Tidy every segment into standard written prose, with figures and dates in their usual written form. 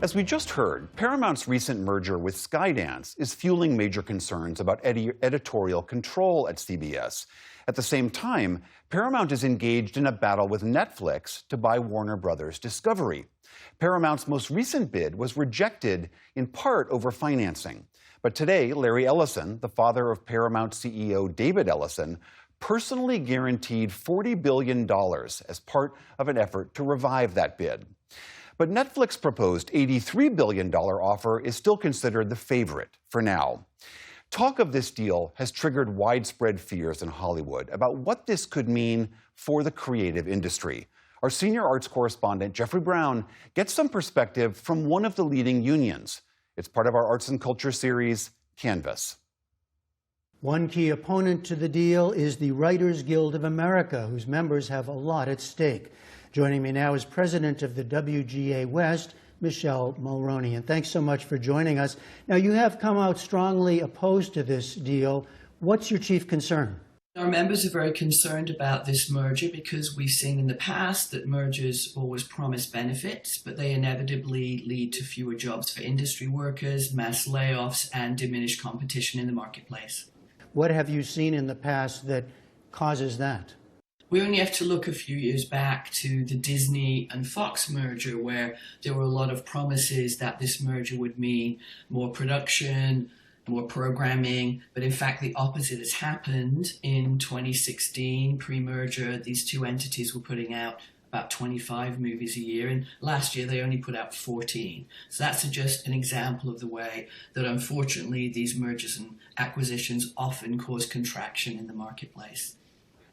As we just heard, Paramount's recent merger with Skydance is fueling major concerns about editorial control at CBS. At the same time, Paramount is engaged in a battle with Netflix to buy Warner Brothers Discovery. Paramount's most recent bid was rejected in part over financing. But today, Larry Ellison, the father of Paramount CEO David Ellison, personally guaranteed $40 billion as part of an effort to revive that bid. But Netflix's proposed $83 billion offer is still considered the favorite for now. Talk of this deal has triggered widespread fears in Hollywood about what this could mean for the creative industry. Our senior arts correspondent, Jeffrey Brown, gets some perspective from one of the leading unions. It's part of our Arts and Culture series, Canvas. One key opponent to the deal is the Writers Guild of America, whose members have a lot at stake. Joining me now is president of the WGA West, Michelle Mulroney. And thanks so much for joining us. Now, you have come out strongly opposed to this deal. What's your chief concern? Our members are very concerned about this merger because we've seen in the past that mergers always promise benefits, but they inevitably lead to fewer jobs for industry workers, mass layoffs, and diminished competition in the marketplace. What have you seen in the past that causes that? We only have to look a few years back to the Disney and Fox merger, where there were a lot of promises that this merger would mean more production, more programming, but in fact the opposite has happened. In 2016, pre-merger, these two entities were putting out about 25 movies a year, and last year they only put out 14. So that's just an example of the way that unfortunately these mergers and acquisitions often cause contraction in the marketplace.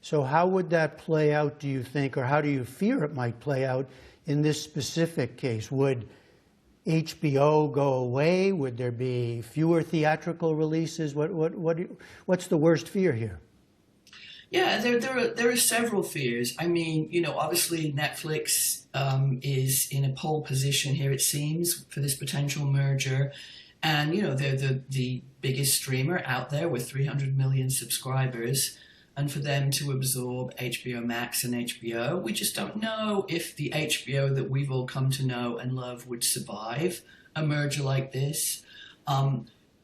So how would that play out, do you think, or how do you fear it might play out in this specific case? Would HBO go away? Would there be fewer theatrical releases? What's the worst fear here? Yeah, there are several fears. I mean, obviously Netflix is in a pole position here, it seems, for this potential merger. And, they're the biggest streamer out there with 300 million subscribers. And for them to absorb HBO Max and HBO, we just don't know if the HBO that we've all come to know and love would survive a merger like this.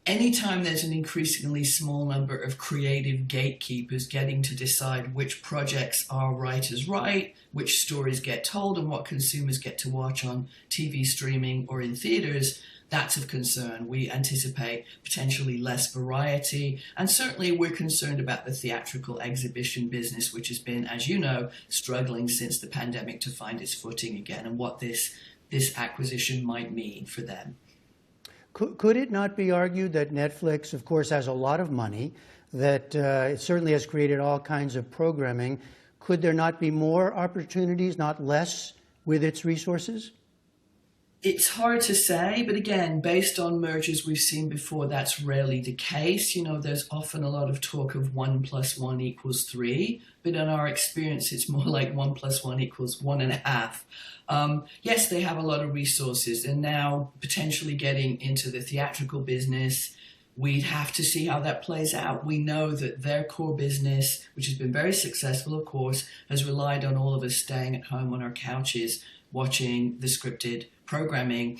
Anytime there's an increasingly small number of creative gatekeepers getting to decide which projects are writers' right, which stories get told, and what consumers get to watch on TV streaming or in theaters, that's of concern. We anticipate potentially less variety, and certainly we're concerned about the theatrical exhibition business, which has been, as you know, struggling since the pandemic to find its footing again, and what this acquisition might mean for them. Could it not be argued that Netflix, of course, has a lot of money, that it certainly has created all kinds of programming? Could there not be more opportunities, not less, with its resources? It's hard to say, but again, based on mergers we've seen before, that's rarely the case. There's often a lot of talk of 1 + 1 = 3, but in our experience, it's more like 1 + 1 = 1.5. Yes, they have a lot of resources, and now potentially getting into the theatrical business, we'd have to see how that plays out. We know that their core business, which has been very successful, of course, has relied on all of us staying at home on our couches, watching the scripted programming.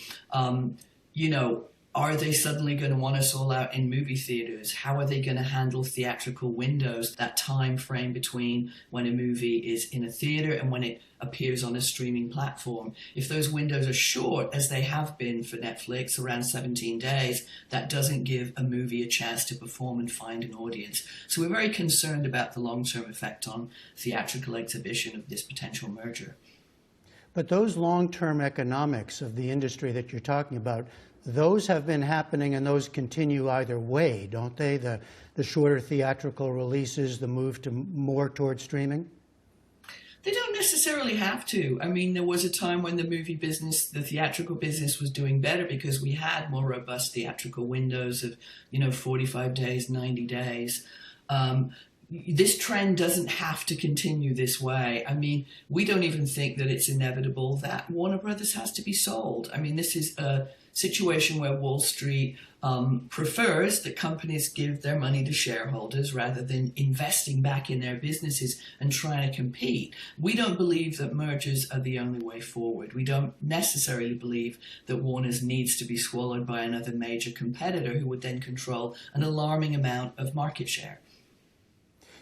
Are they suddenly going to want us all out in movie theaters? How are they going to handle theatrical windows, that time frame between when a movie is in a theater and when it appears on a streaming platform? If those windows are short, as they have been for Netflix, around 17 days, that doesn't give a movie a chance to perform and find an audience. So we're very concerned about the long-term effect on theatrical exhibition of this potential merger. But those long-term economics of the industry that you're talking about, those have been happening and those continue either way, don't they? The shorter theatrical releases, the move to more towards streaming? They don't necessarily have to. I mean, there was a time when the movie business, the theatrical business, was doing better because we had more robust theatrical windows of, 45 days, 90 days. this trend doesn't have to continue this way. I mean, we don't even think that it's inevitable that Warner Brothers has to be sold. I mean, this is a situation where Wall Street prefers that companies give their money to shareholders rather than investing back in their businesses and trying to compete. We don't believe that mergers are the only way forward. We don't necessarily believe that Warner's needs to be swallowed by another major competitor who would then control an alarming amount of market share.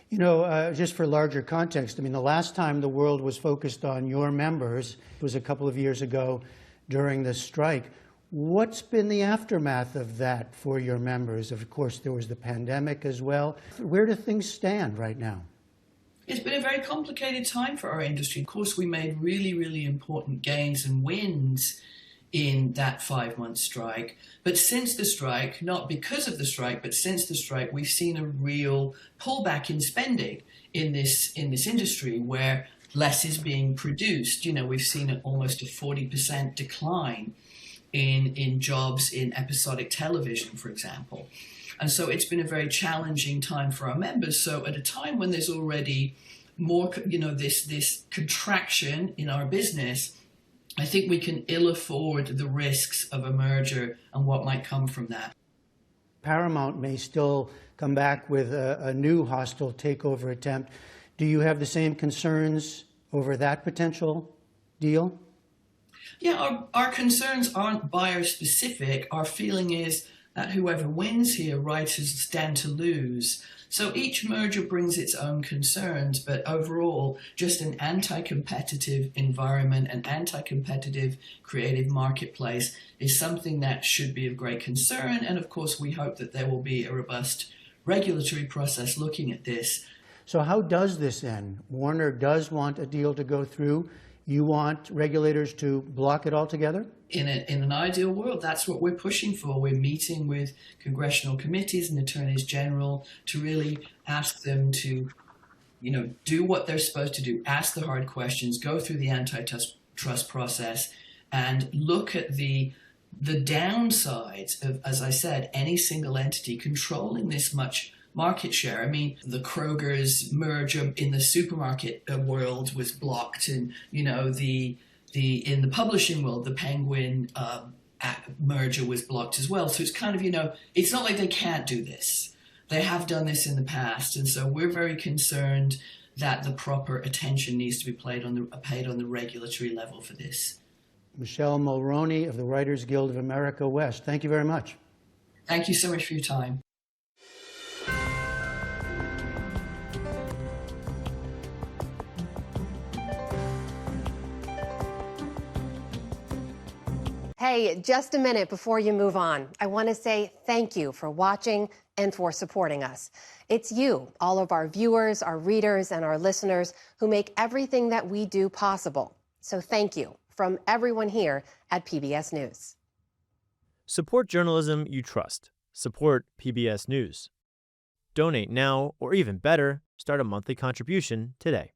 You know, just for larger context, I mean, the last time the world was focused on your members was a couple of years ago during the strike. What's been the aftermath of that for your members? Of course, there was the pandemic as well. Where do things stand right now? It's been a very complicated time for our industry. Of course, we made really, really important gains and wins in that 5-month strike. But since the strike, not because of the strike, but since the strike, we've seen a real pullback in spending in this industry where less is being produced. You know, we've seen almost a 40% decline in jobs in episodic television, for example. And so it's been a very challenging time for our members. So at a time when there's already more, you know, this contraction in our business, I think we can ill afford the risks of a merger and what might come from that. Paramount may still come back with a new hostile takeover attempt. Do you have the same concerns over that potential deal? Yeah, our concerns aren't buyer-specific. Our feeling is that whoever wins here writers stand to lose. So each merger brings its own concerns, but overall, just an anti-competitive environment, an anti-competitive creative marketplace is something that should be of great concern. And of course, we hope that there will be a robust regulatory process looking at this. So how does this end? Warner does want a deal to go through. You want regulators to block it altogether? In an ideal world, that's what we're pushing for. We're meeting with congressional committees and attorneys general to really ask them to, you know, do what they're supposed to do, ask the hard questions, go through the antitrust process, and look at the downsides of, as I said, any single entity controlling this much market share. I mean, the Kroger's merger in the supermarket world was blocked, and you know in the publishing world, the Penguin merger was blocked as well. So it's kind of, you know, it's not like they can't do this. They have done this in the past, and so we're very concerned that the proper attention needs to be paid on the regulatory level for this. Michelle Mulroney of the Writers Guild of America West, thank you very much. Thank you so much for your time. Hey, just a minute before you move on. I want to say thank you for watching and for supporting us. It's you, all of our viewers, our readers, and our listeners who make everything that we do possible. So thank you from everyone here at PBS News. Support journalism you trust. Support PBS News. Donate now, or even better, start a monthly contribution today.